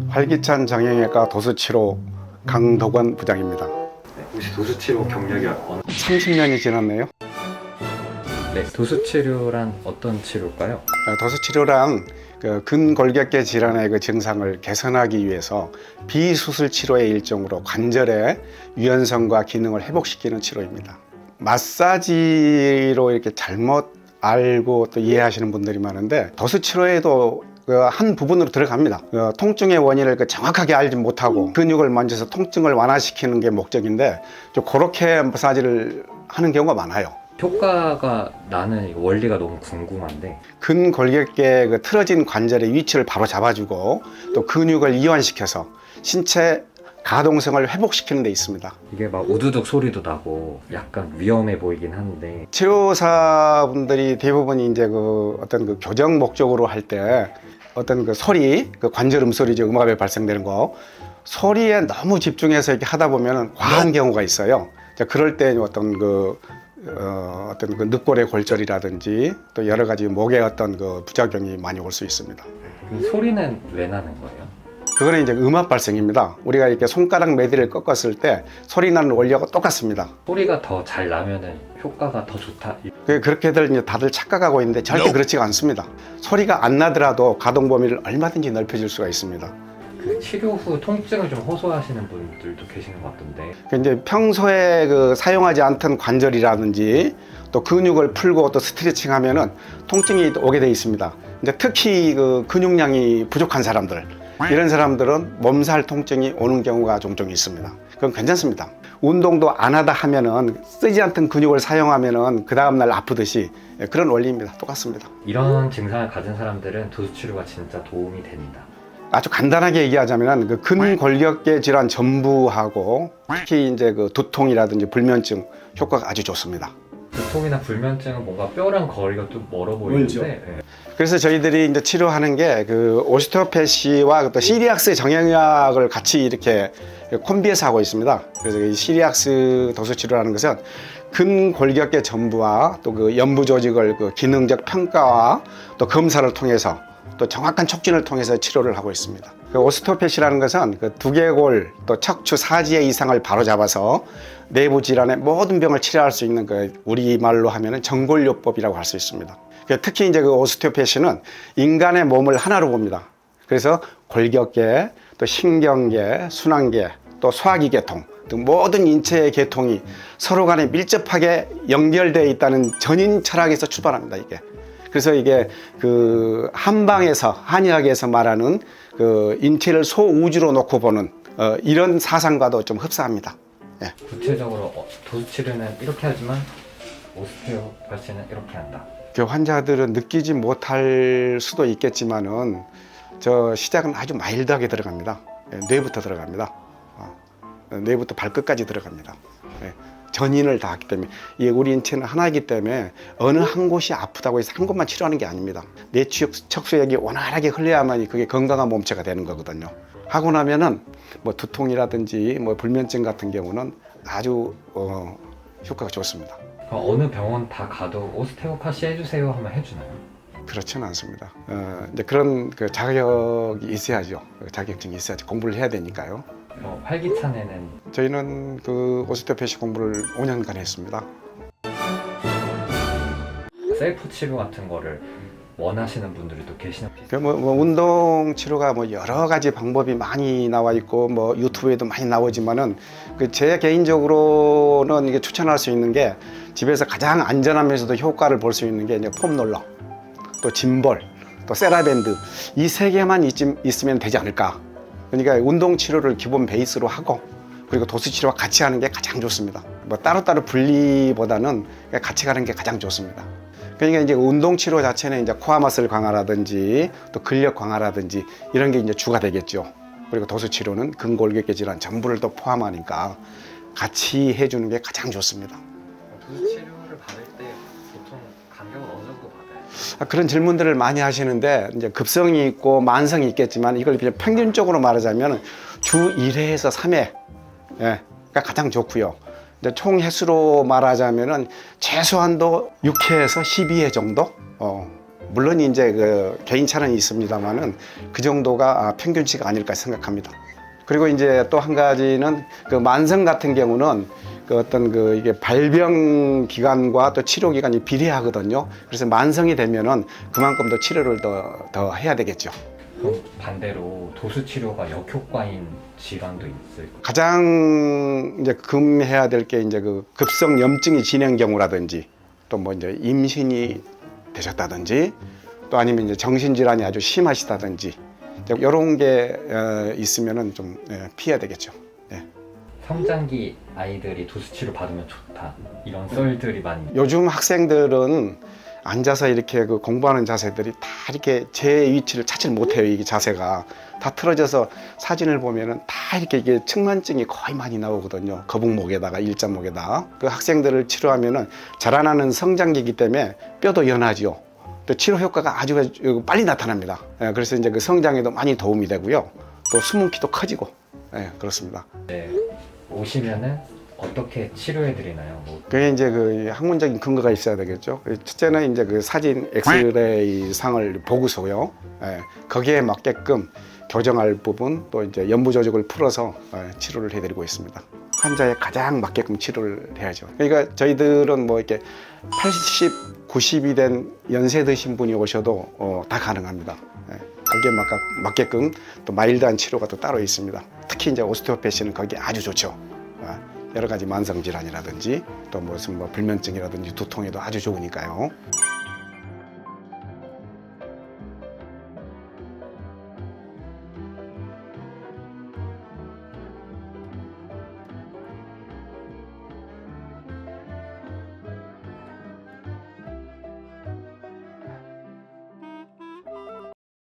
활기찬 정형외과 도수치료 강덕원 부장입니다. 혹시 도수치료 경력이 어느? 30년이 지났네요. 네, 도수치료란 어떤 치료일까요? 도수치료란 근골격계 질환의 증상을 개선하기 위해서 비수술 치료의 일종으로 관절의 유연성과 기능을 회복시키는 치료입니다. 마사지로 이렇게 잘못 알고 또 이해하시는 분들이 많은데 도수치료에도 한 부분으로 들어갑니다. 통증의 원인을 정확하게 알지 못하고 근육을 만져서 통증을 완화시키는 게 목적인데 좀 그렇게 마사지를 하는 경우가 많아요. 효과가 나는 원리가 너무 궁금한데 근골격계 틀어진 관절의 위치를 바로 잡아주고 또 근육을 이완시켜서 신체 가동성을 회복시키는 데 있습니다. 이게 막 우두둑 소리도 나고 약간 위험해 보이긴 한데 치료사분들이 대부분 이제 어떤 교정 목적으로 할 때 어떤 소리, 관절 음소리죠. 음압에 발생되는 거. 소리에 너무 집중해서 이렇게 하다 보면 과한 경우가 있어요. 자, 그럴 때 어떤 늑골의 골절이라든지 또 여러 가지 목에 어떤 부작용이 많이 올 수 있습니다. 그 소리는 왜 나는 거예요? 그거는 이제 음압 발생입니다. 우리가 이렇게 손가락 메디를 꺾었을 때 소리 나는 원리하고 똑같습니다. 소리가 더 잘 나면은 효과가 더 좋다. 그렇게들 이제 다들 착각하고 있는데 절대 그렇지가 않습니다. 소리가 안 나더라도 가동 범위를 얼마든지 넓혀줄 수가 있습니다. 그 치료 후 통증을 좀 호소하시는 분들도 계시는 것 같던데. 이제 평소에 사용하지 않던 관절이라든지 또 근육을 풀고 또 스트레칭 하면은 통증이 오게 돼 있습니다. 근데 특히 근육량이 부족한 사람들, 이런 사람들은 몸살 통증이 오는 경우가 종종 있습니다. 그건 괜찮습니다. 운동도 안 하다 하면은 쓰지 않던 근육을 사용하면은 그 다음날 아프듯이 그런 원리입니다. 똑같습니다. 이런 증상을 가진 사람들은 도수치료가 진짜 도움이 된다. 아주 간단하게 얘기하자면 근골격계 질환 전부하고 특히 이제 두통이라든지 불면증 효과가 아주 좋습니다. 두통이나 불면증은 뭔가 뼈랑 거리가 좀 멀어 보이는데 네. 그래서 저희들이 이제 치료하는 게 오스테오패시와 또 시리악스 정형의학을 같이 이렇게 콤비해서 하고 있습니다. 그래서 이 시리악스 도수치료라는 것은 근골격계 전부와 또 연부 조직을 기능적 평가와 또 검사를 통해서 또 정확한 촉진을 통해서 치료를 하고 있습니다. 오스테오패시라는 것은 두개골 또 척추 사지의 이상을 바로잡아서 내부 질환의 모든 병을 치료할 수 있는 우리말로 하면은 정골요법이라고 할 수 있습니다. 특히 이제 오스테오패시는 인간의 몸을 하나로 봅니다. 그래서 골격계, 또 신경계, 순환계, 또 소화기 계통 등 모든 인체의 계통이 서로 간에 밀접하게 연결되어 있다는 전인 철학에서 출발합니다. 이게. 그래서 이게 한방에서 한의학에서 말하는 인체를 소우주로 놓고 보는 이런 사상과도 좀 흡사합니다. 예. 구체적으로 도수치료는 이렇게 하지만 오스테오패시는 이렇게 한다. 환자들은 느끼지 못할 수도 있겠지만은 시작은 아주 마일드하게 들어갑니다. 예, 뇌부터 들어갑니다. 뇌부터 발끝까지 들어갑니다. 예. 전인을 다 하기 때문에 우리 인체는 하나이기 때문에 어느 한 곳이 아프다고 해서 한 곳만 치료하는 게 아닙니다. 내 척수액이 원활하게 흘러야만 그게 건강한 몸체가 되는 거거든요. 하고 나면은 두통이라든지 불면증 같은 경우는 아주 효과가 좋습니다. 어느 병원 다 가도 오스테오파시 해주세요 하면 해주나요? 그렇지는 않습니다. 이제 그런 자격이 있어야죠. 자격증이 있어야지 공부를 해야 되니까요. 활기찬에는 저희는 오스테오패시 공부를 5년간 했습니다. 셀프 치료 같은 거를 원하시는 분들이 또 계시나? 운동 치료가 여러 가지 방법이 많이 나와 있고 유튜브에도 많이 나오지만은 제 개인적으로는 이게 추천할 수 있는 게 집에서 가장 안전하면서도 효과를 볼 수 있는 게 이제 폼롤러, 또 짐볼, 또 세라밴드 이 세 개만 있으면 되지 않을까. 그러니까 운동 치료를 기본 베이스로 하고 그리고 도수 치료와 같이 하는 게 가장 좋습니다. 따로따로 분리보다는 같이 가는 게 가장 좋습니다. 그러니까 이제 운동 치료 자체는 이제 코어 머슬 강화라든지 또 근력 강화라든지 이런 게 이제 주가 되겠죠. 그리고 도수 치료는 근골격계 질환 전부를 또 포함하니까 같이 해주는 게 가장 좋습니다. 도수 치료를 받을 때 보통 간격은 어느 정도 받아요? 그런 질문들을 많이 하시는데 이제 급성이 있고 만성이 있겠지만 이걸 그냥 평균적으로 말하자면 주 1회에서 3회 가 가장 좋고요. 이제 총 횟수로 말하자면은 최소한도 6회에서 12회 정도 물론 이제 그 개인차는 있습니다만은 그 정도가 평균치가 아닐까 생각합니다. 그리고 이제 또 한 가지는 그 만성 같은 경우는 그 어떤 그 이게 발병 기간과 또 치료 기간이 비례하거든요. 그래서 만성이 되면은 그만큼 더 치료를 더 해야 되겠죠. 그럼 반대로 도수 치료가 역효과인 질환도 있을까요? 가장 이제 금해야 될 게 이제 그 급성 염증이 진행 경우라든지 또 뭐 이제 임신이 되셨다든지 또 아니면 이제 정신질환이 아주 심하시다든지 이런 게 있으면은 좀 피해야 되겠죠. 예. 성장기 아이들이 도수 치료 받으면 좋다 이런 썰들이 많이 요즘 학생들은 앉아서 이렇게 그 공부하는 자세들이 다 이렇게 제 위치를 찾질 못해요. 이 자세가 다 틀어져서 사진을 보면은 다 이렇게 이게 측만증이 거의 많이 나오거든요. 거북목에다가 일자목에다 그 학생들을 치료하면은 자라나는 성장기이기 때문에 뼈도 연하죠. 또 치료 효과가 아주 빨리 나타납니다. 예, 그래서 이제 그 성장에도 많이 도움이 되고요. 또 수문키도 커지고 예, 그렇습니다. 네, 오시면은 어떻게 치료해 드리나요? 뭐 그게 이제 그 학문적인 근거가 있어야 되겠죠. 첫째는 이제 그 사진 엑스레이 상을 보고서요. 예, 거기에 맞게끔 교정할 부분 또 이제 연부 조직을 풀어서 치료를 해드리고 있습니다. 환자에 가장 맞게끔 치료를 해야죠. 그러니까 저희들은 뭐 이렇게 80, 90이 된 연세 드신 분이 오셔도 다 가능합니다. 예, 거기에 맞게끔 또 마일드한 치료가 또 따로 있습니다. 특히 이제 오스테오패시는 거기에 아주 좋죠. 여러 가지 만성 질환이라든지 또 무슨 뭐 불면증이라든지 두통에도 아주 좋으니까요.